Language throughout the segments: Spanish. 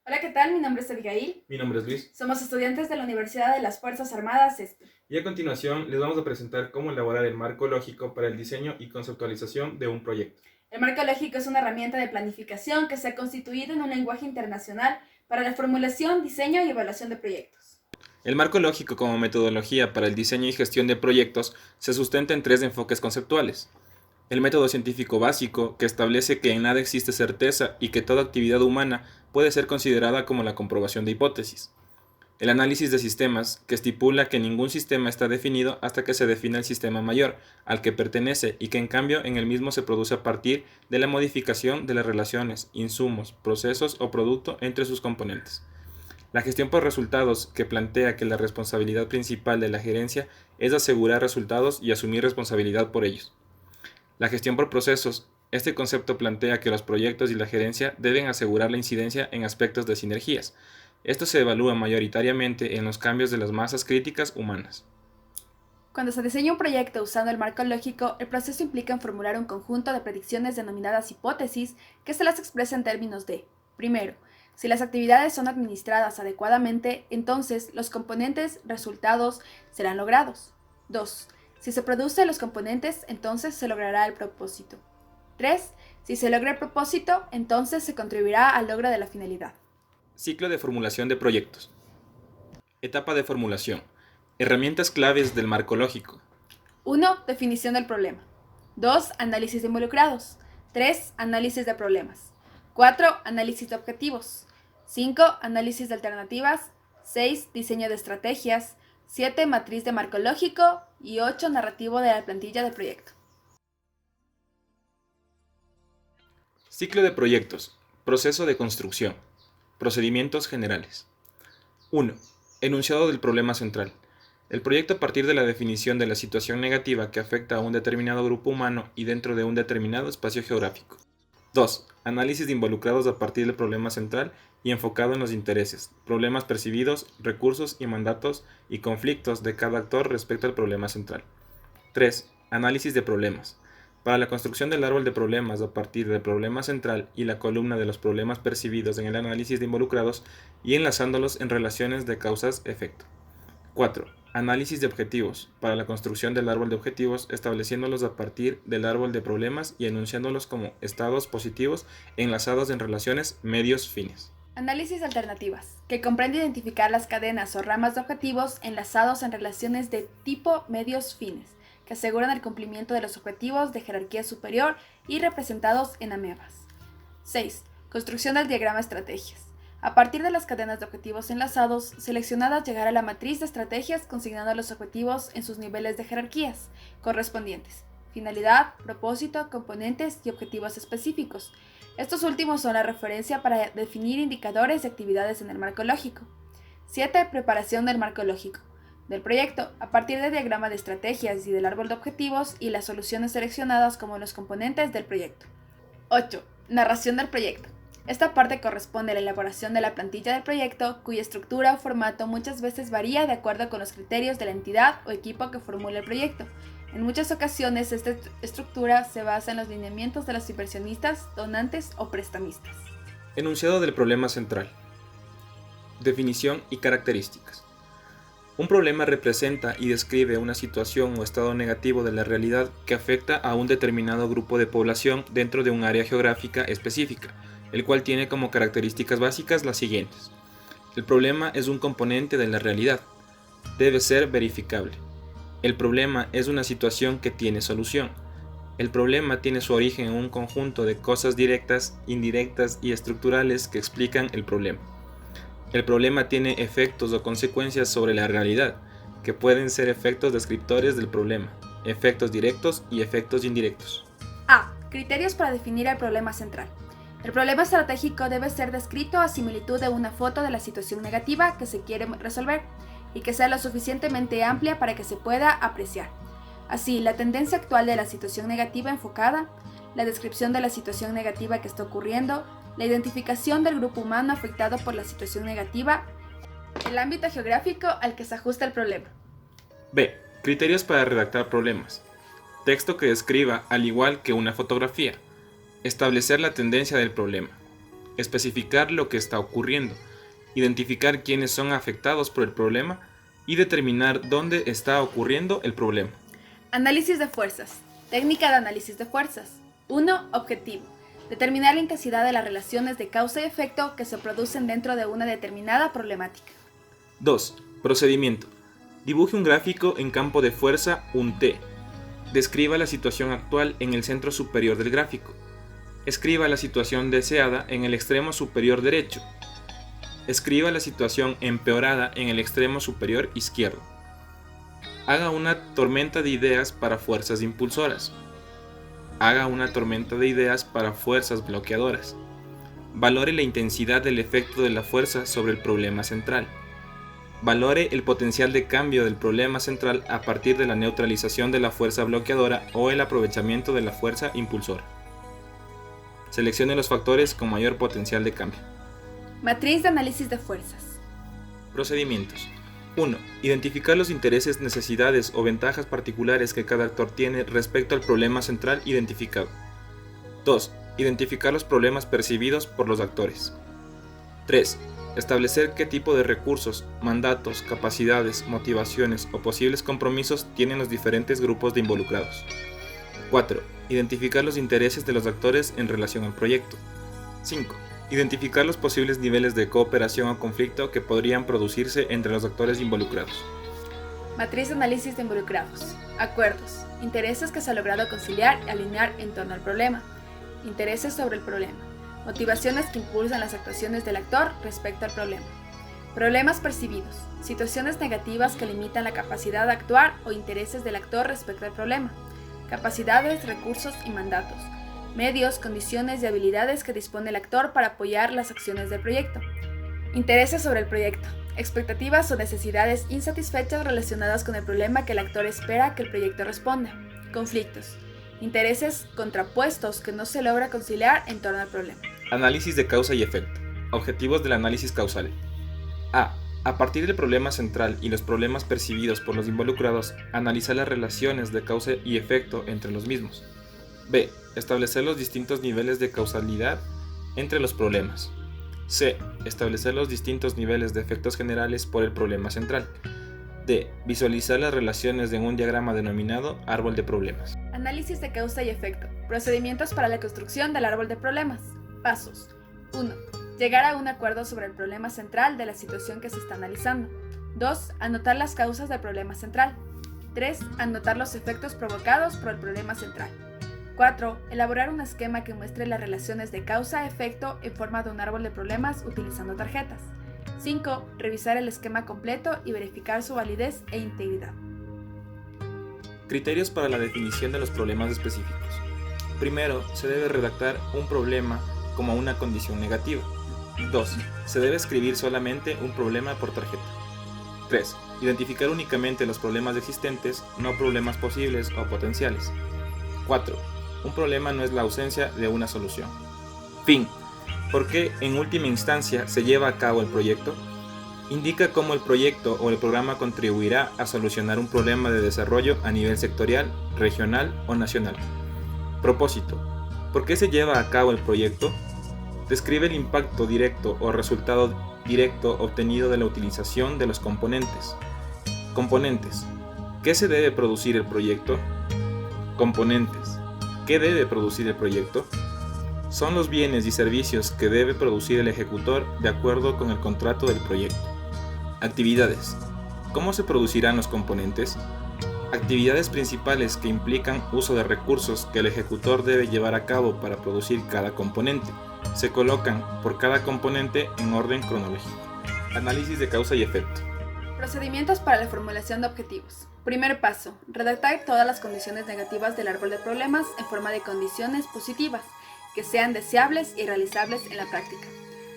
Hola, ¿qué tal? Mi nombre es Abigail. Mi nombre es Luis. Somos estudiantes de la Universidad de las Fuerzas Armadas ESPE. Y a continuación les vamos a presentar cómo elaborar el marco lógico para el diseño y conceptualización de un proyecto. El marco lógico es una herramienta de planificación que se ha constituido en un lenguaje internacional para la formulación, diseño y evaluación de proyectos. El marco lógico como metodología para el diseño y gestión de proyectos se sustenta en tres enfoques conceptuales. El método científico básico, que establece que en nada existe certeza y que toda actividad humana puede ser considerada como la comprobación de hipótesis. El análisis de sistemas, que estipula que ningún sistema está definido hasta que se define el sistema mayor, al que pertenece y que en cambio en el mismo se produce a partir de la modificación de las relaciones, insumos, procesos o producto entre sus componentes. La gestión por resultados, que plantea que la responsabilidad principal de la gerencia es asegurar resultados y asumir responsabilidad por ellos. La gestión por procesos. Este concepto plantea que los proyectos y la gerencia deben asegurar la incidencia en aspectos de sinergias. Esto se evalúa mayoritariamente en los cambios de las masas críticas humanas. Cuando se diseña un proyecto usando el marco lógico, el proceso implica en formular un conjunto de predicciones denominadas hipótesis que se las expresa en términos de, primero, si las actividades son administradas adecuadamente, entonces los componentes resultados serán logrados. 2. Si se producen los componentes, entonces se logrará el propósito. 3. Si se logra el propósito, entonces se contribuirá al logro de la finalidad. Ciclo de formulación de proyectos. Etapa de formulación. Herramientas claves del marco lógico. 1. Definición del problema. 2. Análisis de involucrados. 3. Análisis de problemas. 4. Análisis de objetivos. 5. Análisis de alternativas. 6. Diseño de estrategias. 7. Matriz de marco lógico. Y 8. Narrativo de la plantilla de proyecto. Ciclo de proyectos. Proceso de construcción. Procedimientos generales. 1. Enunciado del problema central. El proyecto a partir de la definición de la situación negativa que afecta a un determinado grupo humano y dentro de un determinado espacio geográfico. 2. Análisis de involucrados a partir del problema central y enfocado en los intereses, problemas percibidos, recursos y mandatos y conflictos de cada actor respecto al problema central. 3. Análisis de problemas. Para la construcción del árbol de problemas a partir del problema central y la columna de los problemas percibidos en el análisis de involucrados y enlazándolos en relaciones de causas-efecto. 4. Análisis de objetivos. Para la construcción del árbol de objetivos, estableciéndolos a partir del árbol de problemas y enunciándolos como estados positivos enlazados en relaciones medios-fines. Análisis de alternativas, que comprende identificar las cadenas o ramas de objetivos enlazados en relaciones de tipo medios-fines, que aseguran el cumplimiento de los objetivos de jerarquía superior y representados en amebas. 6. Construcción del diagrama estrategias. A partir de las cadenas de objetivos enlazados, seleccionadas llegar a la matriz de estrategias consignando los objetivos en sus niveles de jerarquías correspondientes: finalidad, propósito, componentes y objetivos específicos. Estos últimos son la referencia para definir indicadores de actividades en el marco lógico. 7. Preparación del marco lógico del proyecto, a partir del diagrama de estrategias y del árbol de objetivos y las soluciones seleccionadas como los componentes del proyecto. 8. Narración del proyecto. Esta parte corresponde a la elaboración de la plantilla del proyecto, cuya estructura o formato muchas veces varía de acuerdo con los criterios de la entidad o equipo que formula el proyecto. En muchas ocasiones, esta estructura se basa en los lineamientos de los inversionistas, donantes o prestamistas. Enunciado del problema central. Definición y características. Un problema representa y describe una situación o estado negativo de la realidad que afecta a un determinado grupo de población dentro de un área geográfica específica, el cual tiene como características básicas las siguientes. El problema es un componente de la realidad. Debe ser verificable. El problema es una situación que tiene solución. El problema tiene su origen en un conjunto de cosas directas, indirectas y estructurales que explican el problema. El problema tiene efectos o consecuencias sobre la realidad, que pueden ser efectos descriptores del problema, efectos directos y efectos indirectos. A. Criterios para definir el problema central. El problema estratégico debe ser descrito a similitud de una foto de la situación negativa que se quiere resolver y que sea lo suficientemente amplia para que se pueda apreciar. Así, la tendencia actual de la situación negativa enfocada, la descripción de la situación negativa que está ocurriendo, la identificación del grupo humano afectado por la situación negativa, el ámbito geográfico al que se ajusta el problema. B. Criterios para redactar problemas. Texto que describa, al igual que una fotografía, establecer la tendencia del problema, especificar lo que está ocurriendo, identificar quiénes son afectados por el problema y determinar dónde está ocurriendo el problema. Análisis de fuerzas. Técnica de análisis de fuerzas. 1. Objetivo. Determinar la intensidad de las relaciones de causa y efecto que se producen dentro de una determinada problemática. 2. Procedimiento. Dibuje un gráfico en campo de fuerza, un T. Describa la situación actual en el centro superior del gráfico. Escriba la situación deseada en el extremo superior derecho. Escriba la situación empeorada en el extremo superior izquierdo. Haga una tormenta de ideas para fuerzas impulsoras. Haga una tormenta de ideas para fuerzas bloqueadoras. Valore la intensidad del efecto de la fuerza sobre el problema central. Valore el potencial de cambio del problema central a partir de la neutralización de la fuerza bloqueadora o el aprovechamiento de la fuerza impulsora. Seleccione los factores con mayor potencial de cambio. Matriz de análisis de fuerzas. Procedimientos. 1. Identificar los intereses, necesidades o ventajas particulares que cada actor tiene respecto al problema central identificado. 2. Identificar los problemas percibidos por los actores. 3. Establecer qué tipo de recursos, mandatos, capacidades, motivaciones o posibles compromisos tienen los diferentes grupos de involucrados. 4. Identificar los intereses de los actores en relación al proyecto. 5. Identificar los posibles niveles de cooperación o conflicto que podrían producirse entre los actores involucrados. Matriz de análisis de involucrados. Acuerdos. Intereses que se ha logrado conciliar y alinear en torno al problema. Intereses sobre el problema. Motivaciones que impulsan las actuaciones del actor respecto al problema. Problemas percibidos. Situaciones negativas que limitan la capacidad de actuar o intereses del actor respecto al problema. Capacidades, recursos y mandatos. Medios, condiciones y habilidades que dispone el actor para apoyar las acciones del proyecto. Intereses sobre el proyecto. Expectativas o necesidades insatisfechas relacionadas con el problema que el actor espera que el proyecto responda. Conflictos. Intereses contrapuestos que no se logra conciliar en torno al problema. Análisis de causa y efecto. Objetivos del análisis causal. A. A partir del problema central y los problemas percibidos por los involucrados, analizar las relaciones de causa y efecto entre los mismos. B. Establecer los distintos niveles de causalidad entre los problemas. C. Establecer los distintos niveles de efectos generales por el problema central. D. Visualizar las relaciones en un diagrama denominado árbol de problemas. Análisis de causa y efecto. Procedimientos para la construcción del árbol de problemas. Pasos. 1. Llegar a un acuerdo sobre el problema central de la situación que se está analizando. 2. Anotar las causas del problema central. 3. Anotar los efectos provocados por el problema central. 4. Elaborar un esquema que muestre las relaciones de causa-efecto en forma de un árbol de problemas utilizando tarjetas. 5. Revisar el esquema completo y verificar su validez e integridad. Criterios para la definición de los problemas específicos. Primero, se debe redactar un problema como una condición negativa. 2. Se debe escribir solamente un problema por tarjeta. 3. Identificar únicamente los problemas existentes, no problemas posibles o potenciales. 4. Un problema no es la ausencia de una solución. Fin. ¿Por qué en última instancia se lleva a cabo el proyecto? Indica cómo el proyecto o el programa contribuirá a solucionar un problema de desarrollo a nivel sectorial, regional o nacional. Propósito. ¿Por qué se lleva a cabo el proyecto? Describe el impacto directo o resultado directo obtenido de la utilización de los componentes. Componentes. ¿Qué se debe producir el proyecto? Componentes. ¿Qué debe producir el proyecto? Son los bienes y servicios que debe producir el ejecutor de acuerdo con el contrato del proyecto. Actividades. ¿Cómo se producirán los componentes? Actividades principales que implican uso de recursos que el ejecutor debe llevar a cabo para producir cada componente. Se colocan por cada componente en orden cronológico. Análisis de causa y efecto. Procedimientos para la formulación de objetivos. Primer paso. Redactar todas las condiciones negativas del árbol de problemas en forma de condiciones positivas, que sean deseables y realizables en la práctica.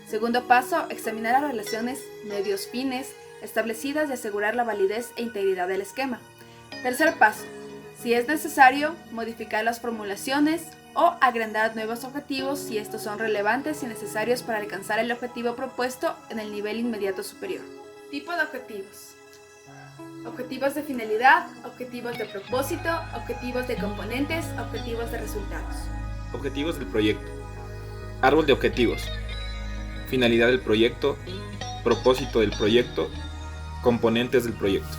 Segundo paso. Examinar las relaciones medios-fines establecidas y asegurar la validez e integridad del esquema. Tercer paso. Si es necesario, modificar las formulaciones o agrandar nuevos objetivos si estos son relevantes y necesarios para alcanzar el objetivo propuesto en el nivel inmediato superior. Tipo de objetivos. Objetivos de finalidad, objetivos de propósito, objetivos de componentes, objetivos de resultados. Objetivos del proyecto. Árbol de objetivos. finalidad del proyecto, propósito del proyecto, componentes del proyecto.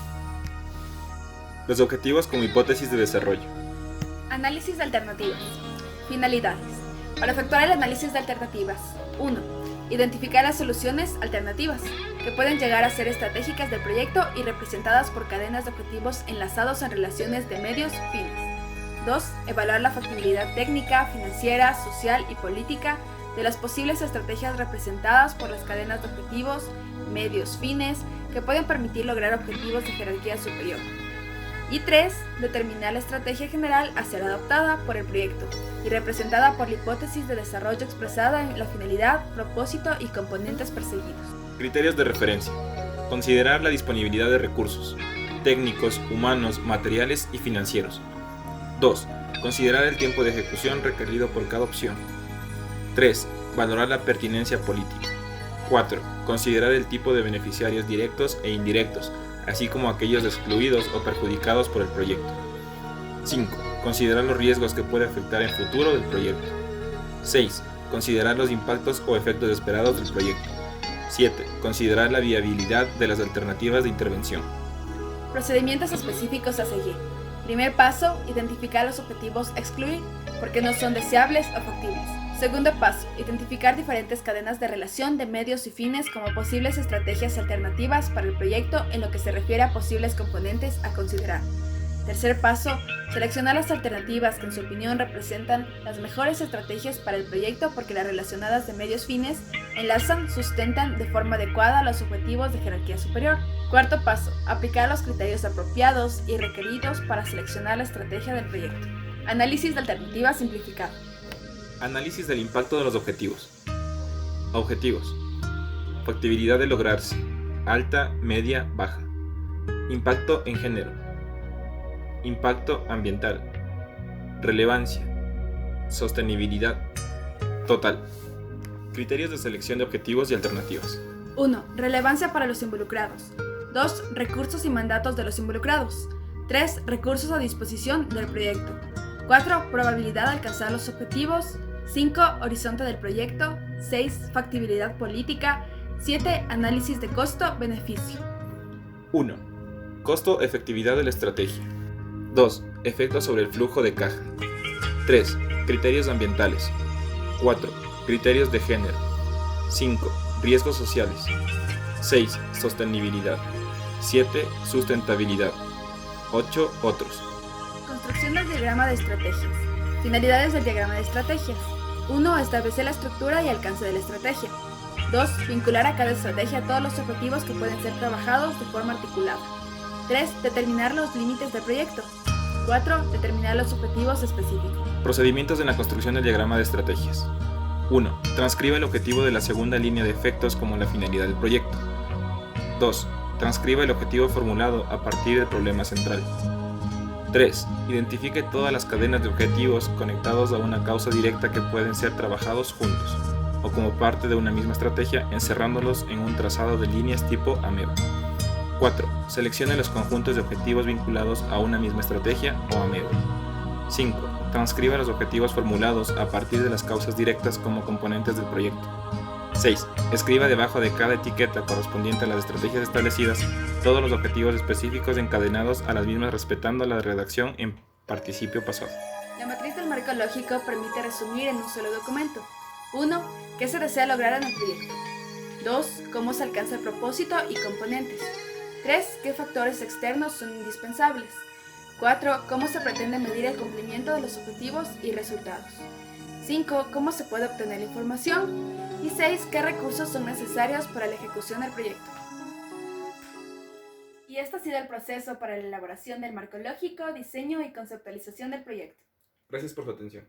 Los objetivos como hipótesis de desarrollo. Análisis de alternativas. Finalidades. Para efectuar el análisis de alternativas. 1. Identificar las soluciones alternativas, que pueden llegar a ser estratégicas del proyecto y representadas por cadenas de objetivos enlazados en relaciones de medios-fines. 2. Evaluar la factibilidad técnica, financiera, social y política de las posibles estrategias representadas por las cadenas de objetivos, medios-fines, que pueden permitir lograr objetivos de jerarquía superior. Y 3. Determinar la estrategia general a ser adoptada por el proyecto y representada por la hipótesis de desarrollo expresada en la finalidad, propósito y componentes perseguidos. Criterios de referencia. Considerar la disponibilidad de recursos, técnicos, humanos, materiales y financieros. 2. Considerar el tiempo de ejecución requerido por cada opción. 3. Valorar la pertinencia política. 4. Considerar el tipo de beneficiarios directos e indirectos, así como aquellos excluidos o perjudicados por el proyecto. 5. Considerar los riesgos que puede afectar en futuro del proyecto. 6. Considerar los impactos o efectos esperados del proyecto. 7. Considerar la viabilidad de las alternativas de intervención. Procedimientos específicos a seguir. Primer paso, identificar los objetivos a excluir, porque no son deseables o factibles. Segundo paso, identificar diferentes cadenas de relación de medios y fines como posibles estrategias alternativas para el proyecto en lo que se refiere a posibles componentes a considerar. Tercer paso, seleccionar las alternativas que en su opinión representan las mejores estrategias para el proyecto porque las relacionadas de medios fines enlazan, sustentan de forma adecuada los objetivos de jerarquía superior. Cuarto paso, aplicar los criterios apropiados y requeridos para seleccionar la estrategia del proyecto. Análisis de alternativas simplificado. Análisis del impacto de los objetivos. Objetivos. Factibilidad de lograrse. Alta, media, baja. Impacto en género. Impacto ambiental. Relevancia. Sostenibilidad. Total. Criterios de selección de objetivos y alternativas. 1. Relevancia para los involucrados. 2. Recursos y mandatos de los involucrados. 3. Recursos a disposición del proyecto. 4. Probabilidad de alcanzar los objetivos. 5. Horizonte del proyecto. 6. Factibilidad política. 7. Análisis de costo-beneficio. 1. Costo-efectividad de la estrategia. 2. Efectos sobre el flujo de caja. 3. Criterios ambientales. 4. Criterios de género. 5. Riesgos sociales. 6. Sostenibilidad. 7. Sustentabilidad. 8. Otros. Construcción del diagrama de estrategias. Finalidades del diagrama de estrategias. 1. Establecer la estructura y alcance de la estrategia. 2. Vincular a cada estrategia todos los objetivos que pueden ser trabajados de forma articulada. 3. Determinar los límites del proyecto. 4. Determinar los objetivos específicos. Procedimientos en la construcción del diagrama de estrategias. 1. Transcribe el objetivo de la segunda línea de efectos como la finalidad del proyecto. 2. Transcribe el objetivo formulado a partir del problema central. 3. Identifique todas las cadenas de objetivos conectados a una causa directa que pueden ser trabajados juntos, o como parte de una misma estrategia, encerrándolos en un trazado de líneas tipo ameba. 4. Seleccione los conjuntos de objetivos vinculados a una misma estrategia o ameba. 5. Transcriba los objetivos formulados a partir de las causas directas como componentes del proyecto. 6. Escriba debajo de cada etiqueta correspondiente a las estrategias establecidas todos los objetivos específicos encadenados a las mismas respetando la redacción en participio pasado. La matriz del marco lógico permite resumir en un solo documento. 1. ¿Qué se desea lograr en el proyecto? 2. ¿Cómo se alcanza el propósito y componentes? 3. ¿Qué factores externos son indispensables? 4. ¿Cómo se pretende medir el cumplimiento de los objetivos y resultados? 5. ¿Cómo se puede obtener la información? Y 6. ¿Qué recursos son necesarios para la ejecución del proyecto? Y este ha sido el proceso para la elaboración del marco lógico, diseño y conceptualización del proyecto. Gracias por su atención.